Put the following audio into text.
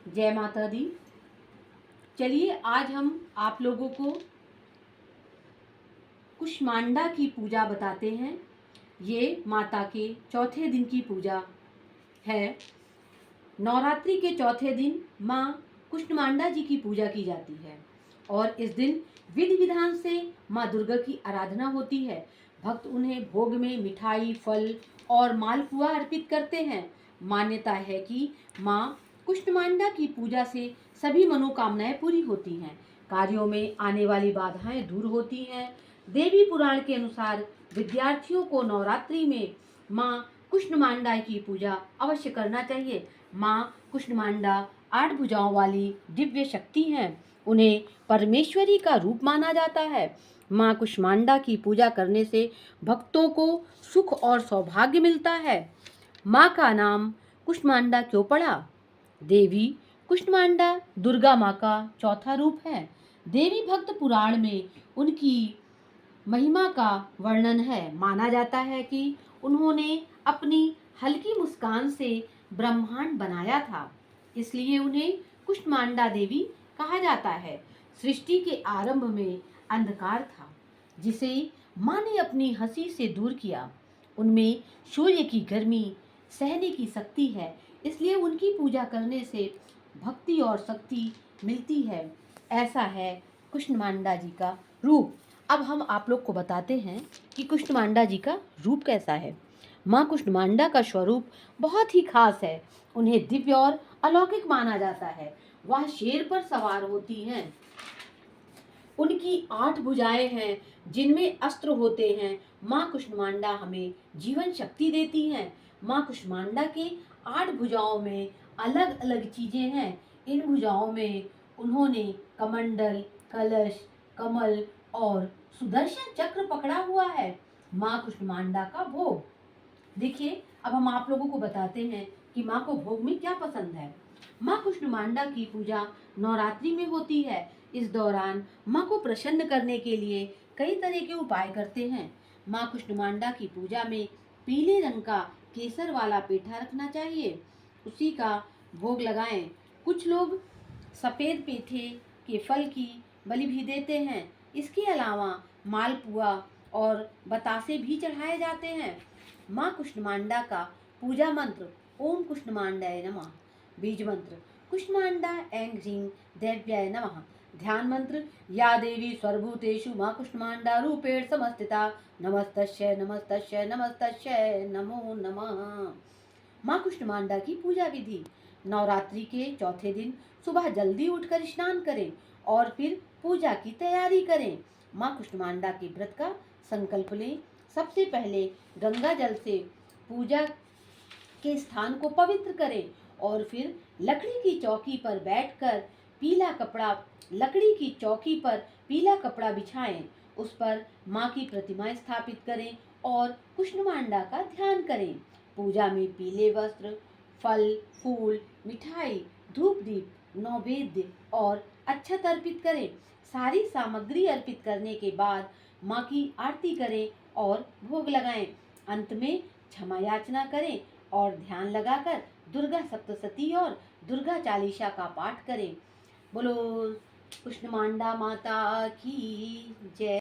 जय माता दी। चलिए आज हम आप लोगों को कुष्मांडा की पूजा बताते हैं। ये माता के चौथे दिन की पूजा है। नवरात्रि के चौथे दिन माँ कुष्मांडा जी की पूजा की जाती है और इस दिन विधि विधान से माँ दुर्गा की आराधना होती है। भक्त उन्हें भोग में मिठाई, फल और मालपुआ अर्पित करते हैं। मान्यता है कि माँ कुष्मांडा की पूजा से सभी मनोकामनाएं पूरी होती हैं, कार्यों में आने वाली बाधाएं दूर होती हैं। देवी पुराण के अनुसार विद्यार्थियों को नवरात्रि में माँ कुष्मांडा की पूजा अवश्य करना चाहिए। माँ कुष्मांडा 8 भुजाओं वाली दिव्य शक्ति हैं। उन्हें परमेश्वरी का रूप माना जाता है। माँ कुष्मांडा की पूजा करने से भक्तों को सुख और सौभाग्य मिलता है। माँ का नाम कुष्मांडा क्यों पड़ा? देवी कुष्मांडा दुर्गा माँ का चौथा रूप है। देवी भक्त पुराण में उनकी महिमा का वर्णन है। माना जाता है कि उन्होंने अपनी हल्की मुस्कान से ब्रह्मांड बनाया था, इसलिए उन्हें कुष्मांडा देवी कहा जाता है। सृष्टि के आरंभ में अंधकार था, जिसे माँ ने अपनी हंसी से दूर किया। उनमें सूर्य की गर्मी सहने की शक्ति है, इसलिए उनकी पूजा करने से भक्ति और शक्ति मिलती है। ऐसा है कुष्मांडा जी का रूप। अब हम आप लोग को बताते हैं कि कुष्मांडा जी का रूप कैसा है। माँ कुष्मांडा का स्वरूप बहुत ही खास है। उन्हें दिव्य और अलौकिक माना जाता है। वह शेर पर सवार होती हैं। उनकी 8 भुजाएं हैं, जिनमें अस्त्र होते हैं। माँ कुष्मांडा हमें जीवन शक्ति देती हैं। माँ कुष्मांडा के 8 भुजाओं में अलग अलग चीजें हैं। इन भुजाओं में उन्होंने कमंडल, कलश, कमल और सुदर्शन चक्र पकड़ा हुआ है। माँ कुष्मांडा का भोग देखिए। अब हम आप लोगों को बताते हैं कि माँ को भोग में क्या पसंद है। माँ कुष्मांडा की पूजा नवरात्रि में होती है। इस दौरान माँ को प्रसन्न करने के लिए कई तरह के उपाय करते हैं। माँ कुष्मांडा की पूजा में पीले रंग का केसर वाला पेठा रखना चाहिए, उसी का भोग लगाएं। कुछ लोग सफेद पेठे के फल की बलि भी देते हैं। इसके अलावा मालपुआ और बतासे भी चढ़ाए जाते हैं। माँ कुष्मांडा का पूजा मंत्र ओम कुष्मांडाय नमः। बीज मंत्र कुष्मांडा ऐं ह्रीं देव्याय नमः। ध्यान मंत्र या देवी सर्वभूतेषु माँ कुष्मांडा रूपेण समस्थिता नमस्तस्यै नमस्तस्यै नमस्तस्यै नमो नमः। माँ कुष्मांडा की पूजा विधि। नवरात्रि के चौथे दिन सुबह जल्दी उठकर स्नान करें और फिर पूजा की तैयारी करें। माँ कुष्मांडा के व्रत का संकल्प लें। सबसे पहले गंगा जल से पूजा के स्थान को पवित्र करें और फिर लकड़ी की चौकी पर पीला कपड़ा बिछाएं। उस पर माँ की प्रतिमा स्थापित करें और कुष्मांडा का ध्यान करें। पूजा में पीले वस्त्र, फल, फूल, मिठाई, धूप दीप, नैवेद्य और अक्षत अर्पित करें। सारी सामग्री अर्पित करने के बाद माँ की आरती करें और भोग लगाएं। अंत में क्षमा याचना करें और ध्यान लगाकर दुर्गा सप्तशती और दुर्गा चालीसा का पाठ करें। बोलो कुष्मांडा माता की जय।